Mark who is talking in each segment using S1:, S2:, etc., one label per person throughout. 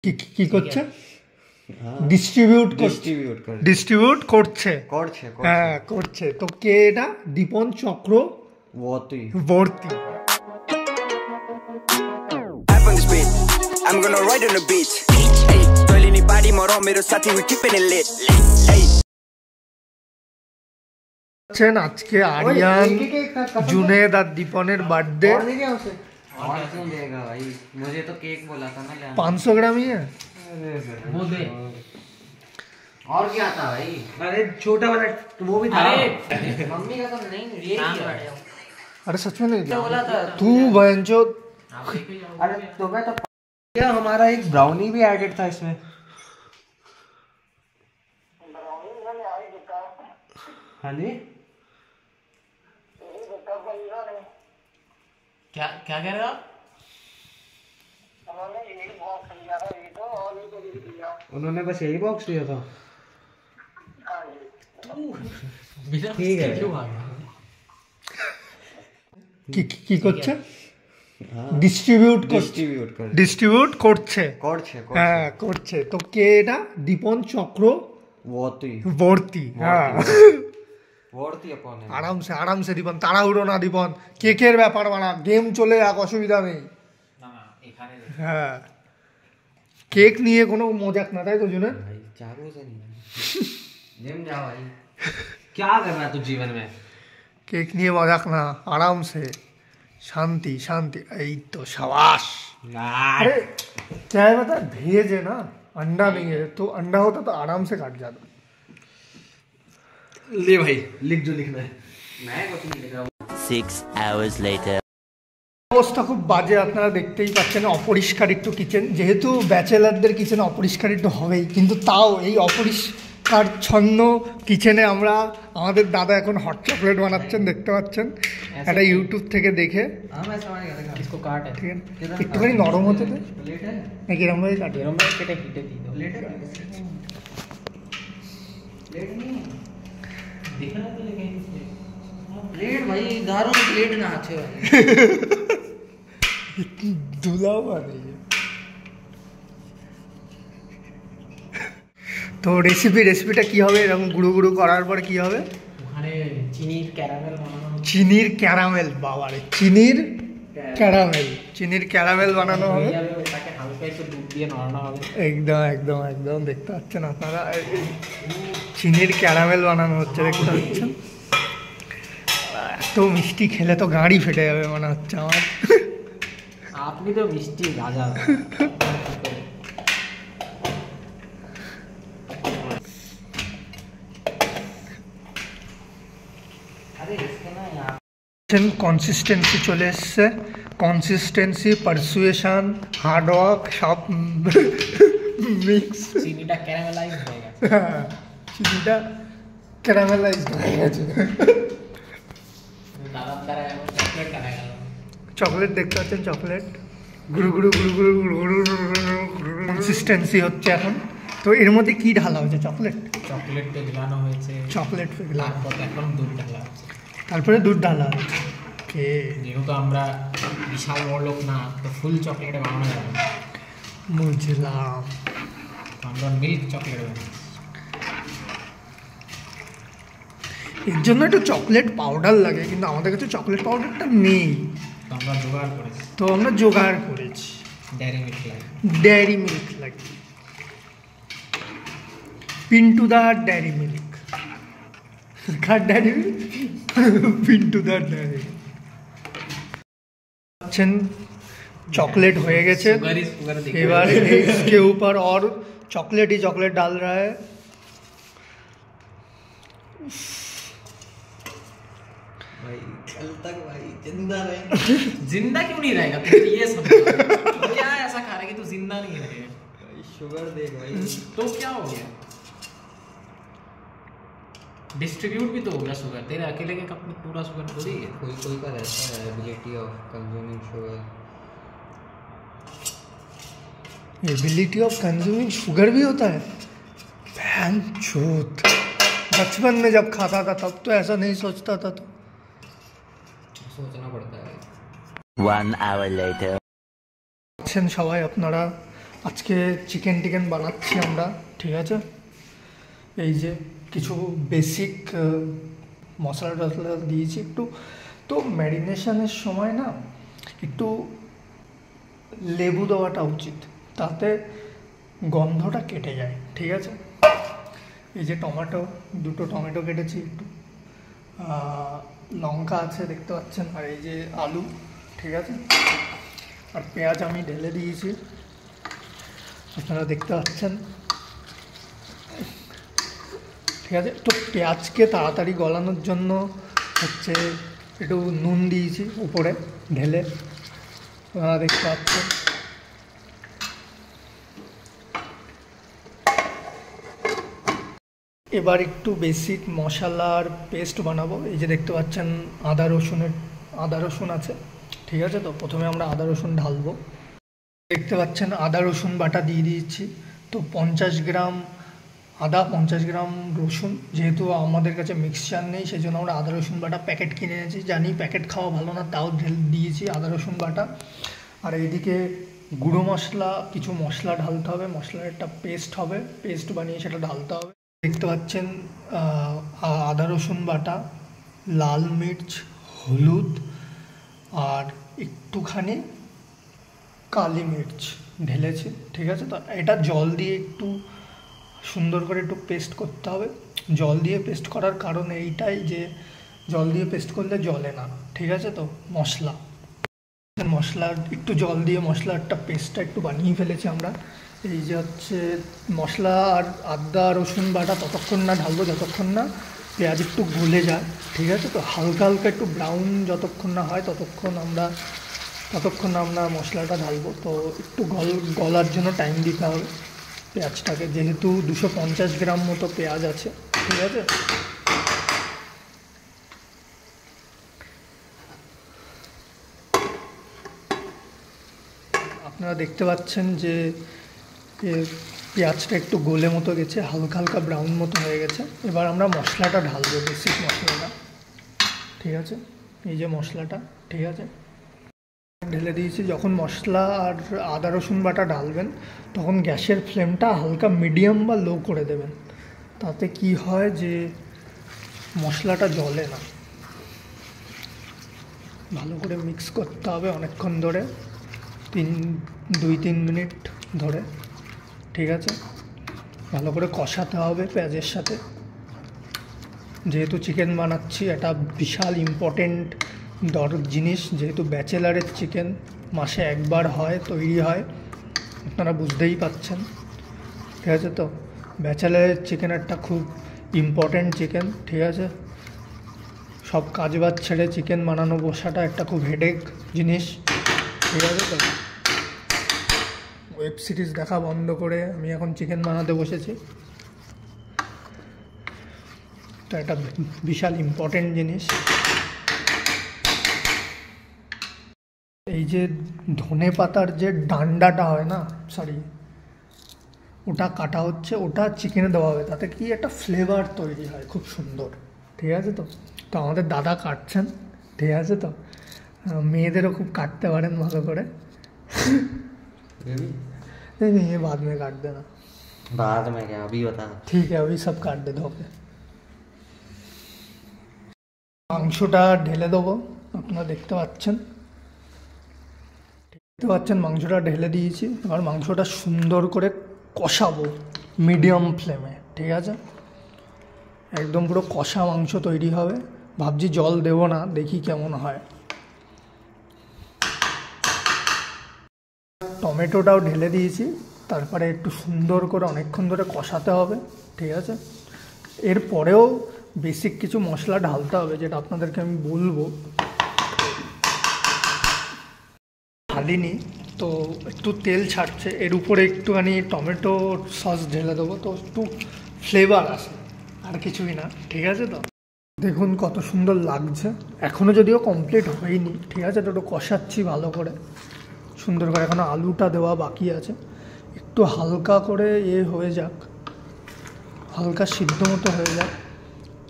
S1: কি কি করছে? ডিস্ট্রিবিউট করছে। হ্যাঁ করছে। তো কে এটা? দীপন Chakraborty. I'm gonna ride on the beach. Hey, toil anybody more on मेरो साथी we keeping it lit. Hey. আজকে আরিয়ান, जुनेद और दीपনের बर्थडे।
S2: और क्यों देगा भाई? मुझे तो केक बोला था ना।
S1: 500 ग्राम ही है।
S2: वो दे। और क्या था भाई? अरे छोटा वाला वो भी था। मम्मी का तो नहीं ये किया।
S1: अरे सच में नहीं बोला था तू बहनचो।
S2: अरे तो मैं तो क्या हमारा एक ब्राउनी भी एडेड था इसमें। हाँ जी क्या क्या कह रहे हो आप? उन्होंने बस यही बॉक्स दिया था। ठीक है
S1: কি করছে? ডিস্ট্রিবিউট করছে। হ্যাঁ করছে। তো কে এটা? দীপন চক্রবর্তী। হ্যাঁ আরামসে দীপন, তাড়াহুড়ো না দীপন। কেকের ব্যাপার বানা, গেম চলে যাক, অসুবিধা নেই। হ্যাঁ কেক নিয়ে কোনো মজাক না, তাই তো जुनेद?
S2: क्या कर रहा है तू जीवन में?
S1: केक নিয়ে মজাক না, আরামসে शांति शांति। এই তো शाबाश। अरे क्या है बता, भेज है ना, अंडा नहीं है। तो अंडा होता तो आराम से काट जाता।
S2: ले भाई लिख जो लिखना है। मैं कुछ नहीं लिख रहा हूँ।
S3: 6 hours later
S1: অবস্থা খুব বাজে, আপনারা দেখতেই পাচ্ছেন। অপরিষ্কার একটু কিচেন, যেহেতু ব্যাচেলারদের কিচেন অপরিষ্কার একটু হবেই, কিন্তু তাও এই অপরিষ্কারচ্ছন্ন কিচেনে আমরা, আমাদের দাদা এখন হট চকলেট বানাচ্ছেন, দেখতে পাচ্ছেন। একটা ইউটিউব থেকে দেখে। ঠিক আছে, একটুখানি নরম হতে দে নাকি এরমভাবে কাটে?
S2: प्लेट भाई दारू में प्लेट ना अच्छे वाले
S1: धुला हुआ नहीं है। তো রেসিপিটা কি হবে? এরকম গুঁড়ো গুঁড়ো করার পর কি হবে?
S2: ওখানে চিনির ক্যারামেল বানানো।
S1: চিনির ক্যারামেল, বাবারে চিনির ক্যারামেল বানানো হবে।
S2: ওটাকে হালকা একটু দুধ দিয়ে নাড়ানো হবে।
S1: একদম দেখতে পাচ্ছেন আপনারা, চিনির ক্যারামেল বানানো হচ্ছে, দেখতে পাচ্ছেন। এত মিষ্টি খেলে তো গাড়ি ফেটে যাবে মনে হচ্ছে আমার।
S2: আপনি তো মিষ্টি রাজা।
S1: কনসিস্টেন্সি চলে এসছে, কনসিস্টেন্সি, পারসুয়েশন, হার্ড ওয়ার্ক সব মিক্স।
S2: চিনিটা ক্যারামেলাইজ হয়ে গেছে।
S1: হ্যাঁ চিনিটা ক্যারামেলাইজ হয়ে গেছে। চকলেট দেখতে পাচ্ছেন, চকলেট গুরু কনসিস্টেন্সি হচ্ছে এখন। তো এর মধ্যে কি ঢালা হয়েছে? চকলেট
S2: পিঘলানো হয়েছে। এখন দুধ ঢালা হচ্ছে।
S1: তারপরে দুধ ঢালা হচ্ছে। ওকে,
S2: যেহেতু আমরা বিশাল বড় লোক না, তো ফুল চকলেট বানানো যাবে না।
S1: বুঝলাম।
S2: আমরা মিল্ক চকলেট বানাই।
S1: এর জন্য একটু চকলেট পাউডার লাগে, কিন্তু আমাদের কাছে চকলেট পাউডারটা নেই, তো আমরা জোগাড় করেছি। ডেয়ারি মিল্ক লাগে। Pintu da Dairy Milk, Dairy Milk, Pintu da dairy. Chocolate हो गए। एबार इसके ऊपर और चॉकलेट ही चॉकलेट डाल रहा है।
S2: भाई कल तक भाई जिंदा रहेगा। जिंदा क्यों नहीं रहेगा? तू ये सब क्या ऐसा खा रहा है कि तू जिंदा नहीं रहेगा? भाई शुगर देख भाई। तो क्या हो गया? डिस्ट्रीब्यूट भी तो होगा शुगर। तेरे अकेले के कप में पूरा शुगर थोड़ी है। कोई का रहता है ability of consuming sugar.
S1: Ability of consuming sugar भी होता है? भैंचोद, बचपन में जब खाता था तब तो ऐसा नहीं सोचता था। तो
S2: सोचना पड़ता है।
S3: 1 hour later
S1: সবাই আপনারা আজকে চিকেন টিকেন বানাচ্ছি আমরা, ঠিক আছে। এই যে কিছু বেসিক মশলা টশলা দিয়েছি একটু। তো ম্যারিনেশনের সময় না একটু লেবু দেওয়াটা উচিত, তাতে গন্ধটা কেটে যায়, ঠিক আছে। এই যে টমেটো, 2টো টমেটো কেটেছি, একটু লঙ্কা আছে দেখতে পাচ্ছেন, আর এই যে আলু, ঠিক আছে। আর পেঁয়াজ আমি ঢেলে দিয়েছি, আপনারা দেখতে পাচ্ছেন, ঠিক আছে। তো পেঁয়াজকে তাড়াতাড়ি গলানোর জন্য হচ্ছে একটু নুন দিয়েছি উপরে ঢেলে, আপনারা দেখতে পাচ্ছেন। এবার একটু বেসিক মশলার পেস্ট বানাবো। এই যে দেখতে পাচ্ছেন আদা রসুন আছে, ঠিক আছে। তো প্রথমে আমরা আদা রসুন ঢালবো। দেখতে পাচ্ছেন আদা রসুন বাটা দিয়ে দিয়েছি। তো 50 গ্রাম আদা, 50 গ্রাম রসুন, যেহেতু আমাদের কাছে মিক্সচার নেই সেই জন্য আমরা আদা রসুন বাটা প্যাকেট কিনে এনেছি। জানি প্যাকেট খাওয়া ভালো না, তাও দিয়েছি আদা রসুন বাটা। আর এইদিকে গুঁড়ো মশলা, কিছু মশলা ঢালতে হবে, মশলার একটা পেস্ট হবে, পেস্ট বানিয়ে সেটা ঢালতে হবে। দেখতে পাচ্ছেন আদা রসুন বাটা, লাল মির্চ, হলুদ আর একটুখানি কালি মির্চ ঢেলেছি, ঠিক আছে। তো এটা জল দিয়ে একটু সুন্দর করে একটু পেস্ট করতে হবে। জল দিয়ে পেস্ট করার কারণ এইটাই যে জল দিয়ে পেস্ট করলে জলে না, ঠিক আছে। তো মশলা একটু জল দিয়ে মশলাটা পেস্টটা একটু বানিয়ে ফেলেছি আমরা। এই যে হচ্ছে মশলা আর আদা রসুন বাটা ততক্ষণ না ঢালবো যতক্ষণ না পেঁয়াজ একটু গলে যায়, ঠিক আছে। তো হালকা হালকা একটু ব্রাউন যতক্ষণ না হয় ততক্ষণ আমরা মশলাটা ঢালবো। তো একটু গলার জন্য টাইম দিতে হবে পেঁয়াজটাকে, যেহেতু 250 গ্রাম মতো পেঁয়াজ আছে, ঠিক আছে। আপনারা দেখতে পাচ্ছেন যে পেঁয়াজটা একটু গোলে মতো গেছে, হালকা হালকা ব্রাউন মতো হয়ে গেছে। এবার আমরা মশলাটা ঢালবো, বেসিক মশলাটা, ঠিক আছে। এই যে মশলাটা, ঠিক আছে, ঢেলে দিয়েছি। যখন মশলা আর আদা রসুন বাটা ঢালবেন তখন গ্যাসের ফ্লেমটা হালকা মিডিয়াম বা লো করে দেবেন, তাতে কি হয় যে মশলাটা জ্বলে না। ভালো করে মিক্স করতে হবে অনেকক্ষণ ধরে, 2-3 মিনিট ধরে, ঠিক আছে। ভালো করে কষাতে হবে পেঁয়াজের সাথে। যেহেতু চিকেন বানাচ্ছি, এটা বিশাল ইম্পর্টেন্ট জিনিস, যেহেতু ব্যাচেলারের চিকেন মাসে একবার হয়, তৈরি হয়, আপনারা বুঝতেই পাচ্ছেন, ঠিক আছে। তো ব্যাচেলারের চিকেন একটা খুব ইম্পর্টেন্ট চিকেন, ঠিক আছে। সব কাজবাজ ছেড়ে চিকেন বানানো বসাটা একটা খুব হেডেক জিনিস, ঠিক আছে। তো ওয়েব সিরিজ দেখা বন্ধ করে আমি এখন চিকেন বানাতে বসেছি। তো এটা বিশাল ইম্পর্টেন্ট জিনিস। এই যে ধনে পাতার যে ডান্ডাটা হয় না, ওটা কাটা হচ্ছে, ওটা চিকেনে দেওয়া হবে, তাতে কি একটা ফ্লেভার তৈরি হয় খুব সুন্দর, ঠিক আছে। তো আমাদের দাদা কাটছেন, ঠিক আছে। তো মেয়েদেরও খুব কাটতে পারেন ভালো করে। नहीं ये बाद में काट देना।
S3: बाद में क्या, अभी बता।
S1: ठीक है, अभी सब काट दे धोके। মাংসটা ঢেলে দেবো, আপনারা দেখতে পাচ্ছেন, মাংসটা ঢেলে দিয়েছি। এবার মাংসটা সুন্দর করে কষাবো মিডিয়াম ফ্লেমে, ঠিক আছে। একদম পুরো কষা মাংস তৈরি হবে। ভাবছি জল দেবো না, দেখি কেমন হয়। টমেটোটাও ঢেলে দিয়েছি, তারপরে একটু সুন্দর করে অনেকক্ষণ ধরে কষাতে হবে, ঠিক আছে। এরপরেও বেসিক কিছু মশলা ঢালতে হবে, যেটা আপনাদেরকে আমি বলবো। ঢালিনি তো একটু তেল ছাড়ছে, এর উপরে একটুখানি টমেটো সস ঢেলে দেবো, তো একটু ফ্লেভার আসে, আর কিছুই না, ঠিক আছে। তো দেখুন কত সুন্দর লাগছে। এখনও যদিও কমপ্লিট হয়নি, ঠিক আছে। তো একটু কষাচ্ছি ভালো করে, সুন্দর করে। এখনও আলুটা দেওয়া বাকি আছে, একটু হালকা করে হয়ে যাক, হালকা সিদ্ধ মতো হয়ে যাক,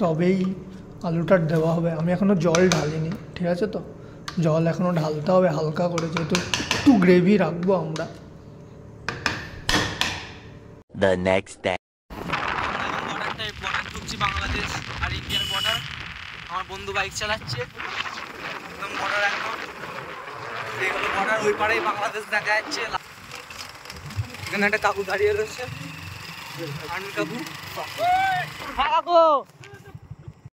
S1: তবেই আলুটা দেওয়া হবে। আমি এখনও জল ঢালিনি, ঠিক আছে। তো জল এখনও ঢালতে হবে হালকা করে, যেহেতু একটু গ্রেভি রাখবো আমরা।
S4: the next day.
S2: বর্ডার ঢুকছি বাংলাদেশ আর ইন্ডিয়ার বর্ডার। আমার বন্ধু বাইক চালাচ্ছে একদম বর্ডার, একদম এই হলো বর্ডার। ওই পাড়েই বাংলাদেশ দেখা যাচ্ছে। এখানে একটা কাকু দাঁড়িয়ে রয়েছে, আর্মি কাকু।